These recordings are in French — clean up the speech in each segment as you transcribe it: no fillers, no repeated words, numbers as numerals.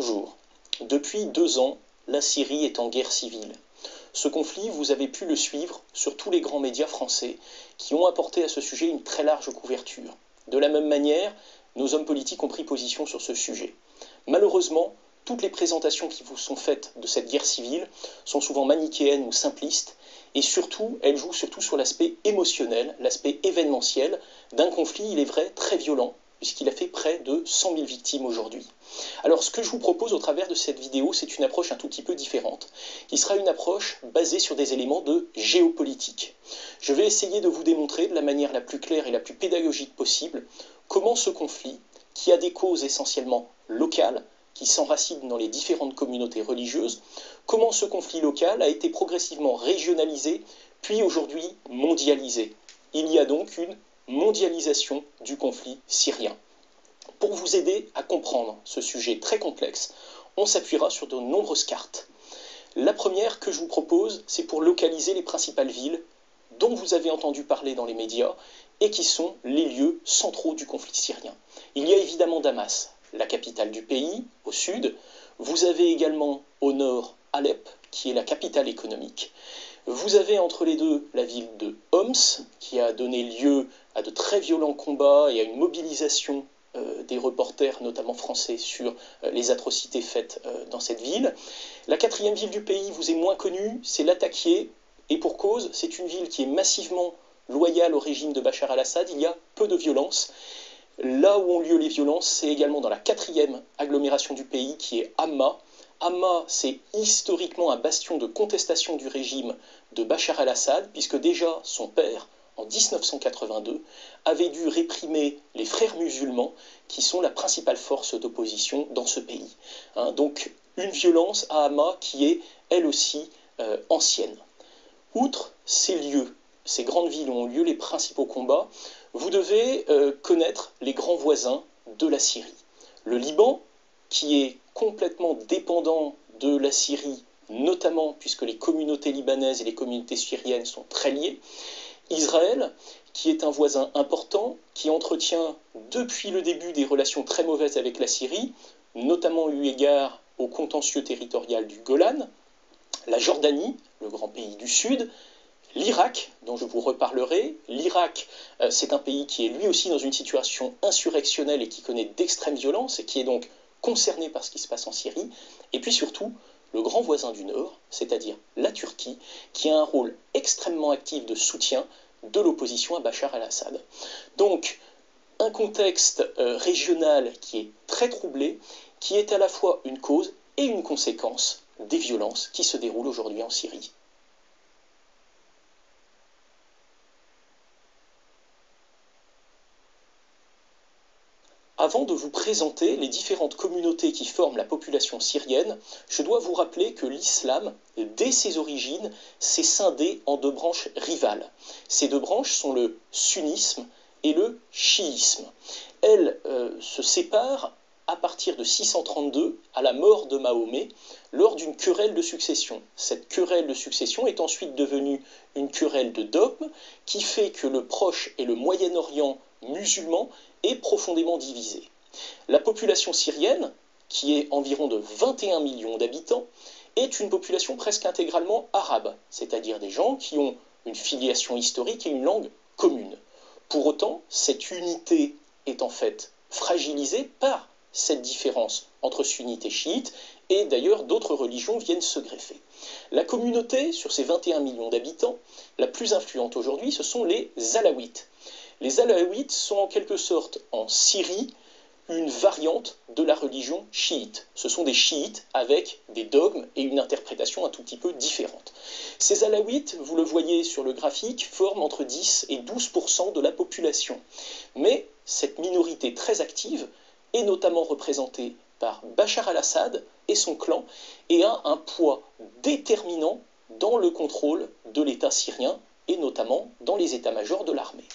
Bonjour. Depuis 2 ans, la Syrie est en guerre civile. Ce conflit, vous avez pu le suivre sur tous les grands médias français qui ont apporté à ce sujet une très large couverture. De la même manière, nos hommes politiques ont pris position sur ce sujet. Malheureusement, toutes les présentations qui vous sont faites de cette guerre civile sont souvent manichéennes ou simplistes, et surtout, elles jouent surtout sur l'aspect émotionnel, l'aspect événementiel d'un conflit, il est vrai, très violent, puisqu'il a fait près de 100 000 victimes aujourd'hui. Alors ce que je vous propose au travers de cette vidéo, c'est une approche un tout petit peu différente, qui sera une approche basée sur des éléments de géopolitique. Je vais essayer de vous démontrer de la manière la plus claire et la plus pédagogique possible comment ce conflit, qui a des causes essentiellement locales, qui s'enracinent dans les différentes communautés religieuses, comment ce conflit local a été progressivement régionalisé, puis aujourd'hui mondialisé. Il y a donc une mondialisation du conflit syrien. Pour vous aider à comprendre ce sujet très complexe, on s'appuiera sur de nombreuses cartes. La première que je vous propose, c'est pour localiser les principales villes dont vous avez entendu parler dans les médias et qui sont les lieux centraux du conflit syrien. Il y a évidemment Damas, la capitale du pays, au sud. Vous avez également au nord Alep, qui est la capitale économique. Vous avez entre les deux la ville de Homs, qui a donné lieu à de très violents combats et à une mobilisation des reporters, notamment français, sur les atrocités faites dans cette ville. La quatrième ville du pays vous est moins connue, c'est Latakié, et pour cause, c'est une ville qui est massivement loyale au régime de Bachar al-Assad. Il y a peu de violence. Là où ont lieu les violences, c'est également dans la quatrième agglomération du pays, qui est Hama. Hama, c'est historiquement un bastion de contestation du régime de Bachar al-Assad, puisque déjà son père, en 1982, avait dû réprimer les frères musulmans, qui sont la principale force d'opposition dans ce pays. Donc une violence à Hama qui est, elle aussi, ancienne. Outre ces lieux, ces grandes villes où ont lieu les principaux combats, vous devez connaître les grands voisins de la Syrie. Le Liban, qui est complètement dépendant de la Syrie, notamment puisque les communautés libanaises et les communautés syriennes sont très liées. Israël, qui est un voisin important, qui entretient depuis le début des relations très mauvaises avec la Syrie, notamment eu égard au contentieux territorial du Golan. La Jordanie, le grand pays du Sud. L'Irak, dont je vous reparlerai. L'Irak, c'est un pays qui est lui aussi dans une situation insurrectionnelle et qui connaît d'extrêmes violences et qui est donc concerné par ce qui se passe en Syrie. Et puis surtout, le grand voisin du Nord, c'est-à-dire la Turquie, qui a un rôle extrêmement actif de soutien de l'opposition à Bachar al-Assad. Donc, un contexte régional qui est très troublé, qui est à la fois une cause et une conséquence des violences qui se déroulent aujourd'hui en Syrie. Avant de vous présenter les différentes communautés qui forment la population syrienne, je dois vous rappeler que l'islam, dès ses origines, s'est scindé en 2 branches rivales. Ces 2 branches sont le sunnisme et le chiisme. Elles se séparent à partir de 632, à la mort de Mahomet, lors d'une querelle de succession. Cette querelle de succession est ensuite devenue une querelle de dogme qui fait que le Proche et le Moyen-Orient musulman est profondément divisée. La population syrienne, qui est environ de 21 millions d'habitants, est une population presque intégralement arabe, c'est-à-dire des gens qui ont une filiation historique et une langue commune. Pour autant, cette unité est en fait fragilisée par cette différence entre sunnites et chiites, et d'ailleurs d'autres religions viennent se greffer. La communauté, sur ces 21 millions d'habitants, la plus influente aujourd'hui, ce sont les Alaouites. Les Alaouites sont en quelque sorte en Syrie une variante de la religion chiite. Ce sont des chiites avec des dogmes et une interprétation un tout petit peu différente. Ces Alaouites, vous le voyez sur le graphique, forment entre 10 et 12% de la population. Mais cette minorité très active est notamment représentée par Bachar al-Assad et son clan et a un poids déterminant dans le contrôle de l'État syrien et notamment dans les états-majors de l'armée.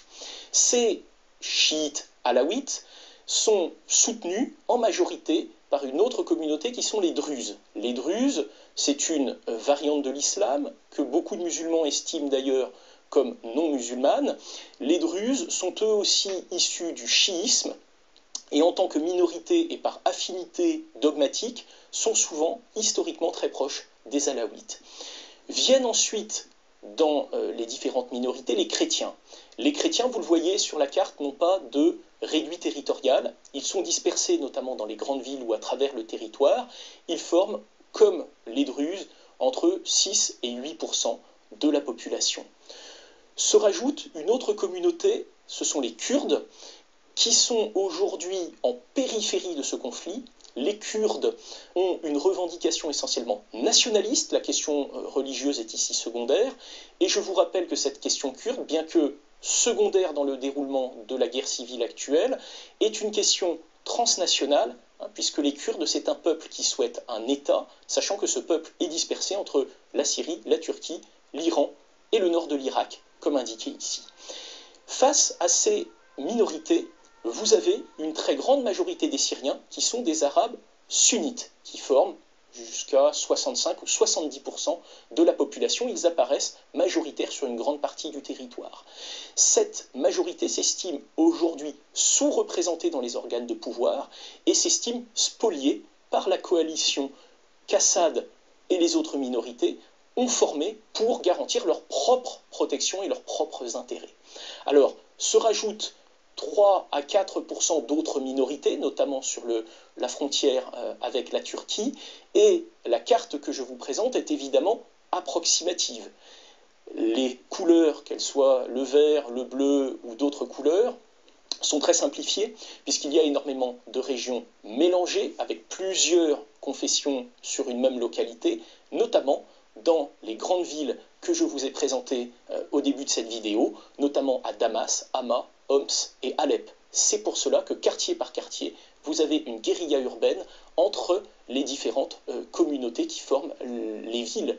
Ces chiites alaouites sont soutenus en majorité par une autre communauté qui sont les Druzes. Les Druzes, c'est une variante de l'islam que beaucoup de musulmans estiment d'ailleurs comme non musulmane. Les Druzes sont eux aussi issus du chiisme et en tant que minorité et par affinité dogmatique, sont souvent historiquement très proches des Alaouites. Viennent ensuite, dans les différentes minorités, les chrétiens. Les chrétiens, vous le voyez sur la carte, n'ont pas de réduit territorial. Ils sont dispersés notamment dans les grandes villes ou à travers le territoire. Ils forment, comme les Druzes, entre 6 et 8% de la population. Se rajoute une autre communauté, ce sont les Kurdes, qui sont aujourd'hui en périphérie de ce conflit. Les Kurdes ont une revendication essentiellement nationaliste, la question religieuse est ici secondaire, et je vous rappelle que cette question kurde, bien que secondaire dans le déroulement de la guerre civile actuelle, est une question transnationale, puisque les Kurdes, c'est un peuple qui souhaite un État, sachant que ce peuple est dispersé entre la Syrie, la Turquie, l'Iran et le nord de l'Irak, comme indiqué ici. Face à ces minorités, vous avez une très grande majorité des Syriens qui sont des Arabes sunnites, qui forment jusqu'à 65 ou 70% de la population. Ils apparaissent majoritaires sur une grande partie du territoire. Cette majorité s'estime aujourd'hui sous-représentée dans les organes de pouvoir et s'estime spoliée par la coalition qu'Assad et les autres minorités ont formée pour garantir leur propre protection et leurs propres intérêts. Alors, se rajoutent 3 à 4% d'autres minorités, notamment sur la frontière avec la Turquie, et la carte que je vous présente est évidemment approximative. Les couleurs, qu'elles soient le vert, le bleu ou d'autres couleurs, sont très simplifiées, puisqu'il y a énormément de régions mélangées, avec plusieurs confessions sur une même localité, notamment dans les grandes villes que je vous ai présentées au début de cette vidéo, notamment à Damas, Hama, Homs et Alep. C'est pour cela que quartier par quartier, vous avez une guérilla urbaine entre les différentes communautés qui forment les villes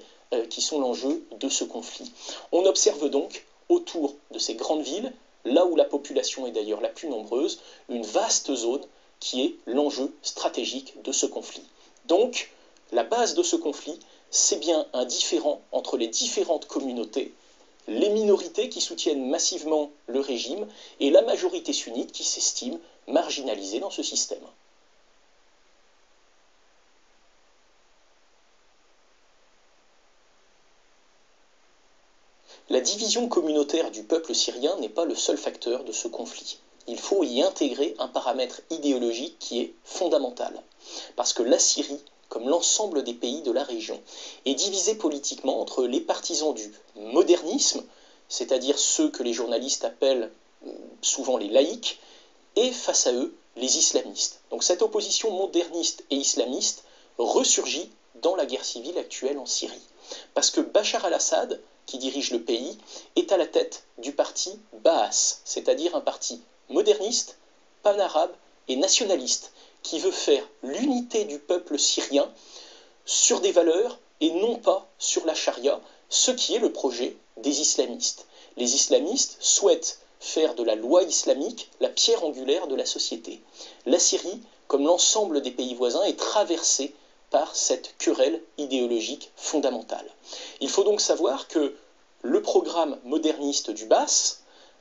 qui sont l'enjeu de ce conflit. On observe donc autour de ces grandes villes, là où la population est d'ailleurs la plus nombreuse, une vaste zone qui est l'enjeu stratégique de ce conflit. Donc, la base de ce conflit, c'est bien un différend entre les différentes communautés, les minorités qui soutiennent massivement le régime et la majorité sunnite qui s'estime marginalisée dans ce système. La division communautaire du peuple syrien n'est pas le seul facteur de ce conflit. Il faut y intégrer un paramètre idéologique qui est fondamental. Parce que la Syrie, comme l'ensemble des pays de la région, est divisée politiquement entre les partisans du modernisme, c'est-à-dire ceux que les journalistes appellent souvent les laïcs, et face à eux, les islamistes. Donc cette opposition moderniste et islamiste ressurgit dans la guerre civile actuelle en Syrie. Parce que Bachar al-Assad, qui dirige le pays, est à la tête du parti Baas, c'est-à-dire un parti moderniste, pan-arabe et nationaliste, qui veut faire l'unité du peuple syrien sur des valeurs et non pas sur la charia, ce qui est le projet des islamistes. Les islamistes souhaitent faire de la loi islamique la pierre angulaire de la société. La Syrie, comme l'ensemble des pays voisins, est traversée par cette querelle idéologique fondamentale. Il faut donc savoir que le programme moderniste du Baas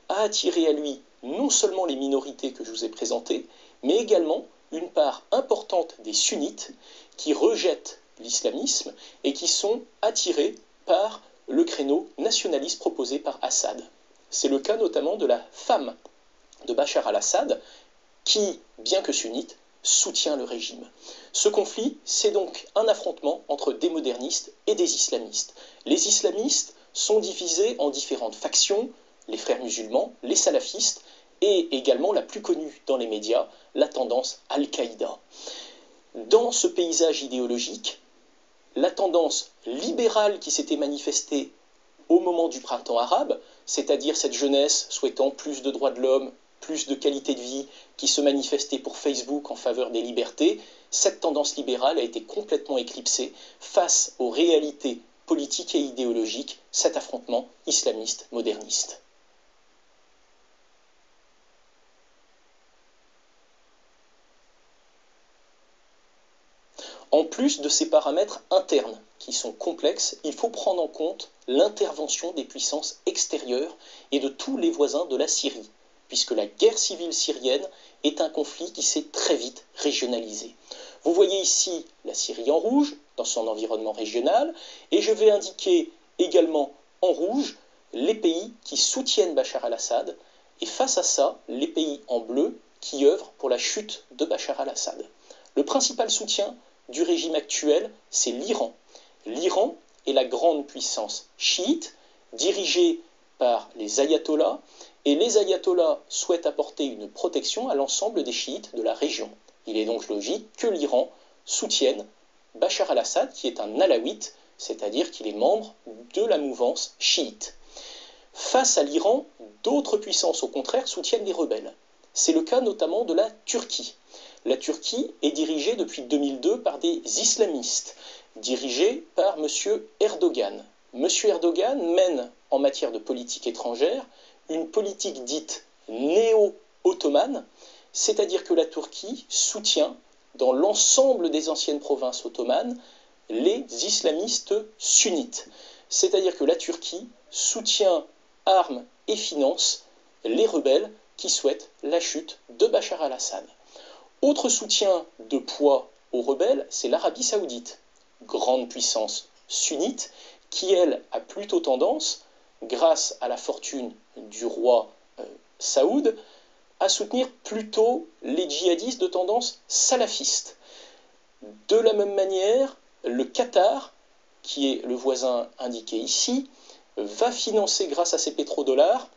a attiré à lui non seulement les minorités que je vous ai présentées, mais également une part importante des sunnites qui rejettent l'islamisme et qui sont attirés par le créneau nationaliste proposé par Assad. C'est le cas notamment de la femme de Bachar al-Assad qui, bien que sunnite, soutient le régime. Ce conflit, c'est donc un affrontement entre des modernistes et des islamistes. Les islamistes sont divisés en différentes factions, les frères musulmans, les salafistes, et également la plus connue dans les médias, la tendance Al-Qaïda. Dans ce paysage idéologique, la tendance libérale qui s'était manifestée au moment du printemps arabe, c'est-à-dire cette jeunesse souhaitant plus de droits de l'homme, plus de qualité de vie, qui se manifestait pour Facebook en faveur des libertés, cette tendance libérale a été complètement éclipsée face aux réalités politiques et idéologiques, cet affrontement islamiste-moderniste. En plus de ces paramètres internes qui sont complexes, il faut prendre en compte l'intervention des puissances extérieures et de tous les voisins de la Syrie, puisque la guerre civile syrienne est un conflit qui s'est très vite régionalisé. Vous voyez ici la Syrie en rouge, dans son environnement régional, et je vais indiquer également en rouge les pays qui soutiennent Bachar al-Assad, et face à ça, les pays en bleu qui œuvrent pour la chute de Bachar al-Assad. Le principal soutien du régime actuel, c'est l'Iran. L'Iran est la grande puissance chiite, dirigée par les ayatollahs, et les ayatollahs souhaitent apporter une protection à l'ensemble des chiites de la région. Il est donc logique que l'Iran soutienne Bachar al-Assad, qui est un alawite, c'est-à-dire qu'il est membre de la mouvance chiite. Face à l'Iran, d'autres puissances, au contraire, soutiennent les rebelles. C'est le cas notamment de la Turquie. La Turquie est dirigée depuis 2002 par des islamistes, dirigés par M. Erdogan. M. Erdogan mène, en matière de politique étrangère, une politique dite néo-ottomane, c'est-à-dire que la Turquie soutient, dans l'ensemble des anciennes provinces ottomanes, les islamistes sunnites. C'est-à-dire que la Turquie soutient, arme et finance les rebelles qui souhaitent la chute de Bachar al-Assad. Autre soutien de poids aux rebelles, c'est l'Arabie saoudite, grande puissance sunnite, qui elle a plutôt tendance, grâce à la fortune du roi Saoud, à soutenir plutôt les djihadistes de tendance salafiste. De la même manière, le Qatar, qui est le voisin indiqué ici, va financer grâce à ses pétrodollars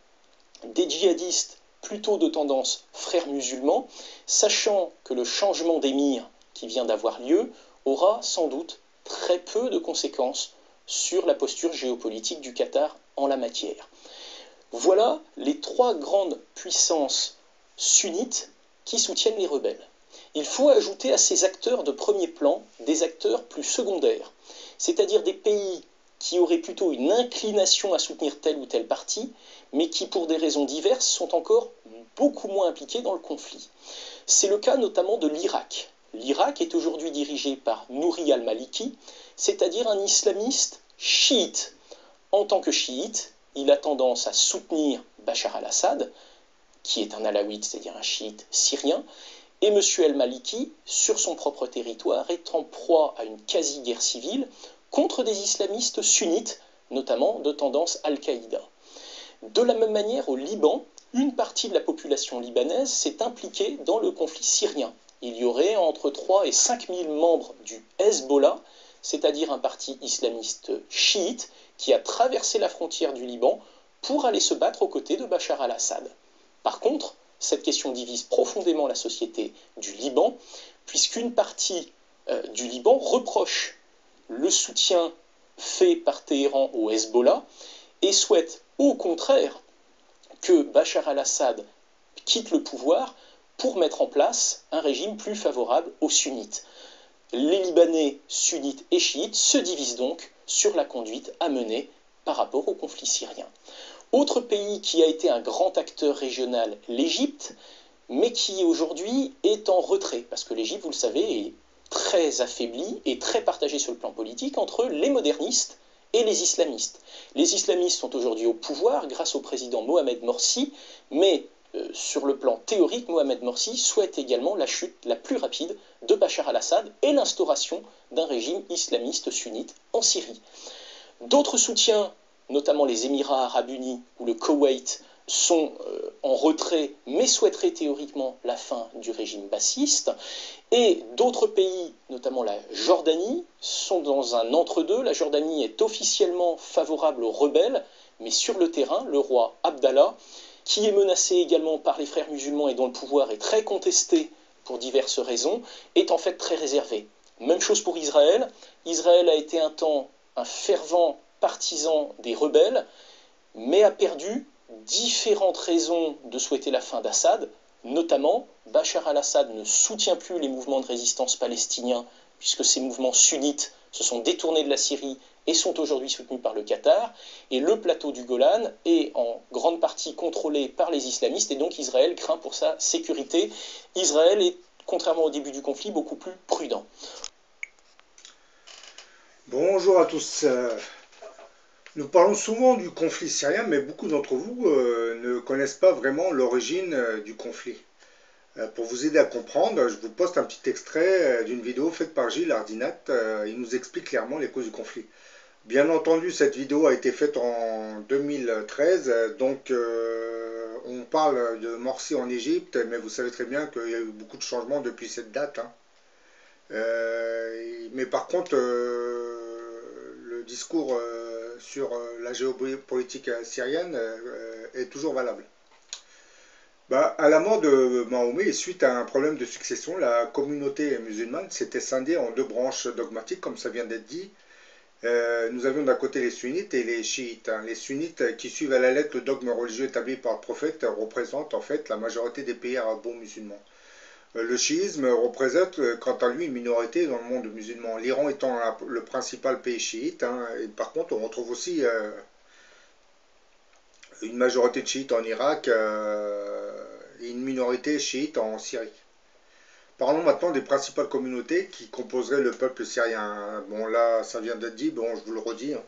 des djihadistes plutôt de tendance frères musulmans, sachant que le changement d'émir qui vient d'avoir lieu aura sans doute très peu de conséquences sur la posture géopolitique du Qatar en la matière. Voilà les trois grandes puissances sunnites qui soutiennent les rebelles. Il faut ajouter à ces acteurs de premier plan des acteurs plus secondaires, c'est-à-dire des pays qui auraient plutôt une inclination à soutenir tel ou tel parti, mais qui, pour des raisons diverses, sont encore beaucoup moins impliqués dans le conflit. C'est le cas notamment de l'Irak. L'Irak est aujourd'hui dirigé par Nouri al-Maliki, c'est-à-dire un islamiste chiite. En tant que chiite, il a tendance à soutenir Bachar al-Assad, qui est un alawite, c'est-à-dire un chiite syrien, et M. al-Maliki, sur son propre territoire, est en proie à une quasi-guerre civile contre des islamistes sunnites, notamment de tendance Al-Qaïda. De la même manière, au Liban, une partie de la population libanaise s'est impliquée dans le conflit syrien. Il y aurait entre 3 et 5 000 membres du Hezbollah, c'est-à-dire un parti islamiste chiite, qui a traversé la frontière du Liban pour aller se battre aux côtés de Bachar al-Assad. Par contre, cette question divise profondément la société du Liban, puisqu'une partie du Liban reproche le soutien fait par Téhéran au Hezbollah et souhaite au contraire que Bachar al-Assad quitte le pouvoir pour mettre en place un régime plus favorable aux sunnites. Les Libanais sunnites et chiites se divisent donc sur la conduite à mener par rapport au conflit syrien. Autre pays qui a été un grand acteur régional, l'Égypte, mais qui aujourd'hui est en retrait, parce que l'Égypte, vous le savez, est très affaiblie et très partagée sur le plan politique entre les modernistes et les islamistes. Les islamistes sont aujourd'hui au pouvoir grâce au président Mohamed Morsi, mais sur le plan théorique, Mohamed Morsi souhaite également la chute la plus rapide de Bachar al-Assad et l'instauration d'un régime islamiste sunnite en Syrie. D'autres soutiens, notamment les Émirats arabes unis ou le Koweït, sont en retrait, mais souhaiteraient théoriquement la fin du régime bassiste. Et d'autres pays, notamment la Jordanie, sont dans un entre-deux. La Jordanie est officiellement favorable aux rebelles, mais sur le terrain, le roi Abdallah, qui est menacé également par les frères musulmans et dont le pouvoir est très contesté pour diverses raisons, est en fait très réservé. Même chose pour Israël. Israël a été un temps un fervent partisan des rebelles, mais a perdu différentes raisons de souhaiter la fin d'Assad, notamment Bachar al-Assad ne soutient plus les mouvements de résistance palestiniens, puisque ces mouvements sunnites se sont détournés de la Syrie et sont aujourd'hui soutenus par le Qatar, et le plateau du Golan est en grande partie contrôlé par les islamistes, et donc Israël craint pour sa sécurité. Israël est, contrairement au début du conflit, beaucoup plus prudent. Bonjour à tous. Nous parlons souvent du conflit syrien, mais beaucoup d'entre vous ne connaissent pas vraiment l'origine du conflit. Pour vous aider à comprendre, je vous poste un petit extrait d'une vidéo faite par Gilles Ardinat. Il nous explique clairement les causes du conflit. Bien entendu, cette vidéo a été faite en 2013, donc on parle de Morsi en Égypte, mais vous savez très bien qu'il y a eu beaucoup de changements depuis cette date, hein. Mais par contre, le discours sur la géopolitique syrienne est toujours valable. Bah, à la mort de Mahomet et suite à un problème de succession, la communauté musulmane s'était scindée en deux branches dogmatiques, comme ça vient d'être dit. Nous avions d'un côté les sunnites et les chiites, hein. Les sunnites qui suivent à la lettre le dogme religieux établi par le prophète représentent en fait la majorité des pays arabo-musulmans. Le chiisme représente quant à lui une minorité dans le monde musulman, l'Iran étant le principal pays chiite, hein. Et par contre on retrouve aussi une majorité de chiites en Irak et une minorité chiite en Syrie. Parlons maintenant des principales communautés qui composeraient le peuple syrien. Bon là ça vient d'être dit, bon je vous le redis, hein.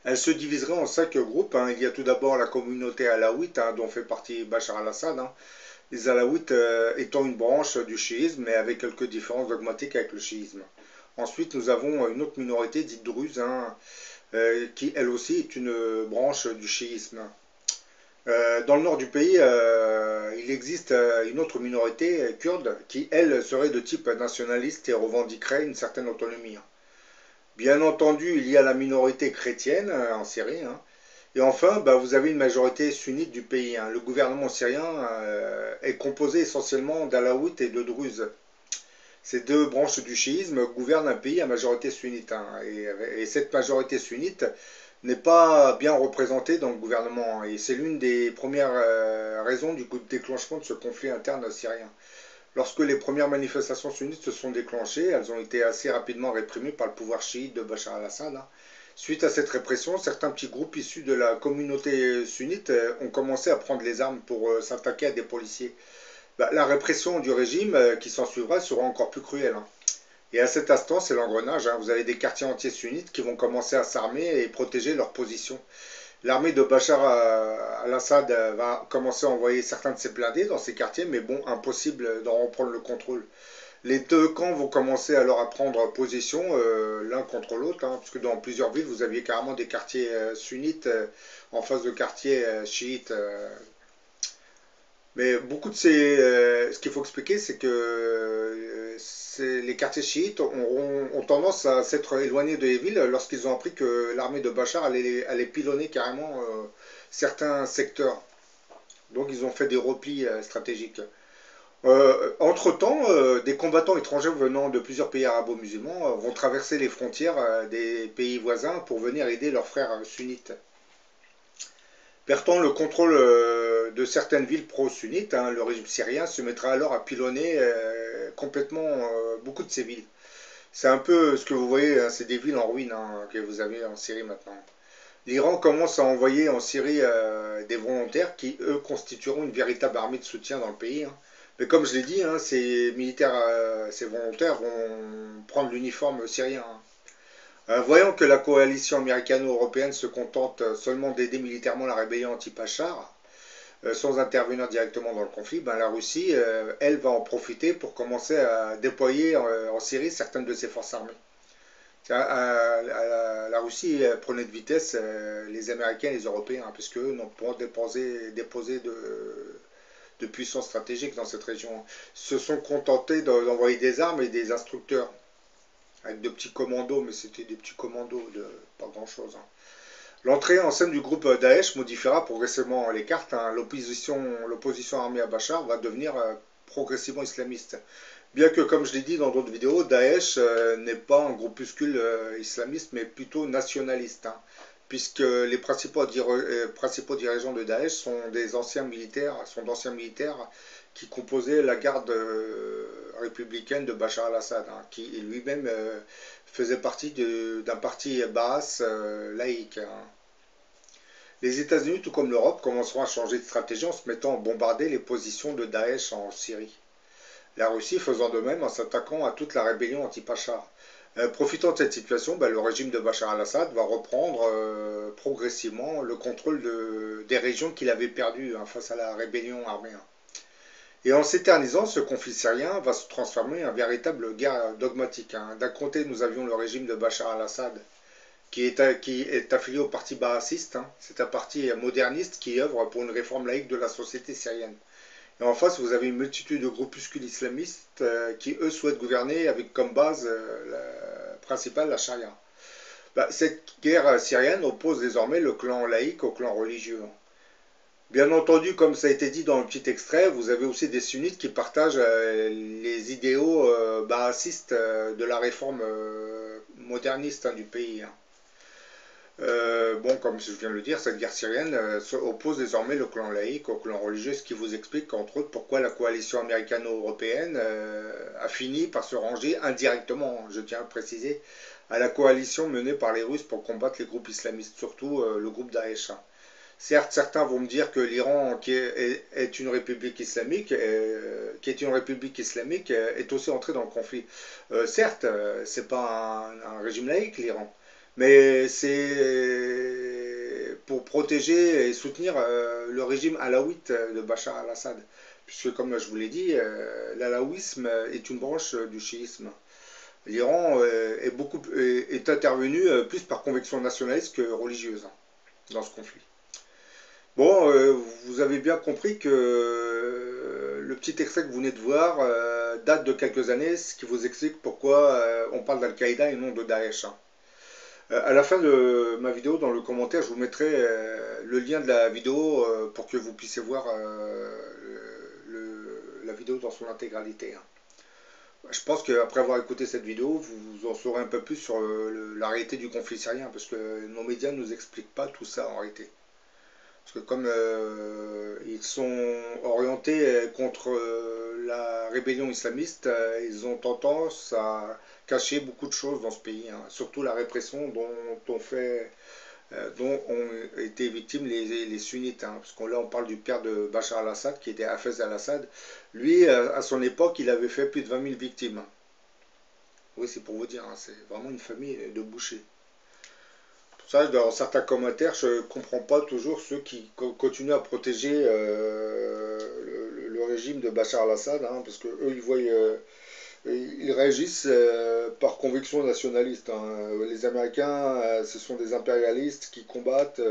Elle se diviserait en 5 groupes, hein. Il y a tout d'abord la communauté alaouite, hein, dont fait partie Bachar al-Assad, hein. Les alaouites étant une branche du chiisme, mais avec quelques différences dogmatiques avec le chiisme. Ensuite, nous avons une autre minorité dite druze, hein, qui elle aussi est une branche du chiisme. Dans le nord du pays, il existe une autre minorité kurde qui, elle, serait de type nationaliste et revendiquerait une certaine autonomie. Bien entendu, il y a la minorité chrétienne en Syrie, hein. Et enfin, bah, vous avez une majorité sunnite du pays, hein. Le gouvernement syrien est composé essentiellement d'alaouites et de druzes. Ces deux branches du chiisme gouvernent un pays à majorité sunnite, hein. Et cette majorité sunnite n'est pas bien représentée dans le gouvernement, hein. Et c'est l'une des premières raisons du déclenchement de ce conflit interne syrien. Lorsque les premières manifestations sunnites se sont déclenchées, elles ont été assez rapidement réprimées par le pouvoir chiite de Bachar al-Assad, hein. Suite à cette répression, certains petits groupes issus de la communauté sunnite ont commencé à prendre les armes pour s'attaquer à des policiers. Bah, la répression du régime qui s'en suivra sera encore plus cruelle, hein. Et à cet instant, c'est l'engrenage, hein. Vous avez des quartiers entiers sunnites qui vont commencer à s'armer et protéger leur position. L'armée de Bachar al-Assad va commencer à envoyer certains de ses blindés dans ces quartiers, mais bon, impossible d'en reprendre le contrôle. Les deux camps vont commencer alors à prendre position l'un contre l'autre, hein, puisque dans plusieurs villes, vous aviez carrément des quartiers sunnites en face de quartiers chiites. Mais beaucoup de ces... ce qu'il faut expliquer, c'est que les quartiers chiites ont tendance à s'être éloignés des villes lorsqu'ils ont appris que l'armée de Bachar allait pilonner carrément certains secteurs. Donc ils ont fait des replis stratégiques. Entre-temps, des combattants étrangers venant de plusieurs pays arabo-musulmans vont traverser les frontières des pays voisins pour venir aider leurs frères sunnites. Perdant le contrôle de certaines villes pro-sunnites, hein, le régime syrien se mettra alors à pilonner complètement beaucoup de ces villes. C'est un peu ce que vous voyez, hein, c'est des villes en ruine, hein, que vous avez en Syrie maintenant. L'Iran commence à envoyer en Syrie des volontaires qui, eux, constitueront une véritable armée de soutien dans le pays, hein. Mais comme je l'ai dit, hein, ces militaires, ces volontaires vont prendre l'uniforme syrien, hein. Voyant que la coalition américano-européenne se contente seulement d'aider militairement la rébellion anti-Bachar, sans intervenir directement dans le conflit, ben, la Russie, elle, va en profiter pour commencer à déployer en Syrie certaines de ses forces armées. La Russie prenait de vitesse les Américains et les Européens, hein, puisque eux n'ont pas déposé de puissance stratégique dans cette région. Se sont contentés d'envoyer des armes et des instructeurs avec de petits commandos, mais c'était des petits commandos de pas grand-chose, hein. L'entrée en scène du groupe Daesh modifiera progressivement les cartes, hein. L'opposition armée à Bachar va devenir progressivement islamiste. Bien que, comme je l'ai dit dans d'autres vidéos, Daesh n'est pas un groupuscule islamiste, mais plutôt nationaliste, hein, puisque les principaux dirigeants de Daesh sont d'anciens militaires qui composaient la garde républicaine de Bachar al-Assad, hein, qui lui-même faisait partie d'un parti baas laïque, hein. Les États-Unis, tout comme l'Europe, commenceront à changer de stratégie en se mettant à bombarder les positions de Daesh en Syrie. La Russie faisant de même en s'attaquant à toute la rébellion anti-Bachar. Profitant de cette situation, le régime de Bachar al-Assad va reprendre progressivement le contrôle des régions qu'il avait perdues face à la rébellion arméenne. Et en s'éternisant, ce conflit syrien va se transformer en véritable guerre dogmatique. D'un côté, nous avions le régime de Bachar al-Assad, qui est affilié au parti baathiste. C'est un parti moderniste qui œuvre pour une réforme laïque de la société syrienne. Et en face, vous avez une multitude de groupuscules islamistes qui, eux, souhaitent gouverner avec comme base principale la charia. Cette guerre syrienne oppose désormais le clan laïque au clan religieux. Bien entendu, comme ça a été dit dans le petit extrait, vous avez aussi des sunnites qui partagent les idéaux baasistes de la réforme moderniste du pays. Bon, comme je viens de le dire, cette guerre syrienne oppose désormais le clan laïque au clan religieux, ce qui vous explique, entre autres, pourquoi la coalition américano-européenne a fini par se ranger indirectement, je tiens à le préciser, à la coalition menée par les Russes pour combattre les groupes islamistes, surtout le groupe Daesh. Certes, certains vont me dire que l'Iran, qui est une république islamique, est aussi entré dans le conflit. Certes, c'est pas un régime laïque, l'Iran, mais c'est pour protéger et soutenir le régime alaouite de Bachar al-Assad. Puisque, comme je vous l'ai dit, l'alaouisme est une branche du chiisme. L'Iran est intervenu plus par conviction nationaliste que religieuse dans ce conflit. Bon, vous avez bien compris que le petit extrait que vous venez de voir date de quelques années, ce qui vous explique pourquoi on parle d'Al-Qaïda et non de Daesh. À la fin de ma vidéo, dans le commentaire, je vous mettrai le lien de la vidéo pour que vous puissiez voir la vidéo dans son intégralité. Je pense qu'après avoir écouté cette vidéo, vous en saurez un peu plus sur la réalité du conflit syrien, parce que nos médias ne nous expliquent pas tout ça en réalité. Parce que comme ils sont orientés contre la rébellion islamiste, ils ont tendance à cacher beaucoup de choses dans ce pays, surtout la répression dont ont été victimes les sunnites. Parce que là on parle du père de Bachar al-Assad qui était Hafez al-Assad. Lui, à son époque, il avait fait plus de 20 000 victimes. Oui, c'est pour vous dire, c'est vraiment une famille de bouchers. Ça, dans certains commentaires, je ne comprends pas toujours ceux qui continuent à protéger le régime de Bachar al-Assad, parce que eux, ils réagissent par conviction nationaliste. Les Américains, ce sont des impérialistes qui combattent.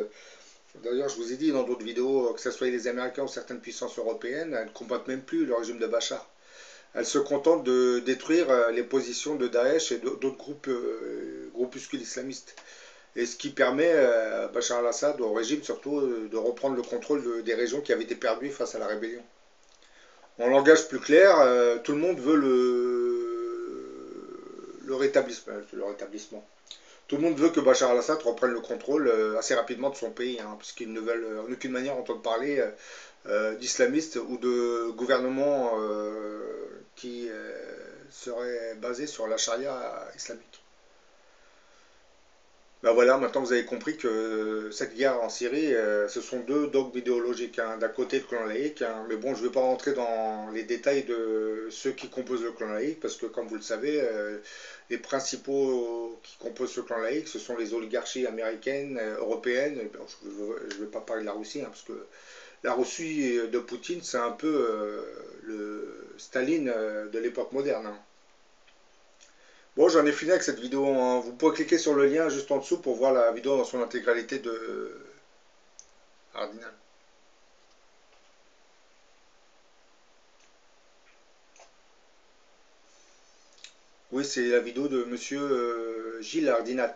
D'ailleurs, je vous ai dit dans d'autres vidéos, que ce soit les Américains ou certaines puissances européennes, elles ne combattent même plus le régime de Bachar. Elles se contentent de détruire les positions de Daesh et d'autres groupuscules islamistes. Et ce qui permet à Bachar al-Assad, au régime surtout, de reprendre le contrôle des régions qui avaient été perdues face à la rébellion. En langage plus clair, tout le monde veut le rétablissement. Tout le monde veut que Bachar al-Assad reprenne le contrôle assez rapidement de son pays, puisqu'ils ne veulent en aucune manière entendre parler d'islamistes ou de gouvernements qui seraient basés sur la charia islamique. Voilà, maintenant vous avez compris que cette guerre en Syrie, ce sont deux dogmes idéologiques. D'un côté le clan laïque, mais bon, je ne vais pas rentrer dans les détails de ceux qui composent le clan laïque, parce que comme vous le savez, les principaux qui composent ce clan laïque, ce sont les oligarchies américaines, européennes. Bon, je ne vais pas parler de la Russie, parce que la Russie de Poutine, c'est un peu le Staline de l'époque moderne. Bon, j'en ai fini avec cette vidéo. Vous pouvez cliquer sur le lien juste en dessous pour voir la vidéo dans son intégralité de Hardinal. Oui, c'est la vidéo de monsieur Gilles Hardinat.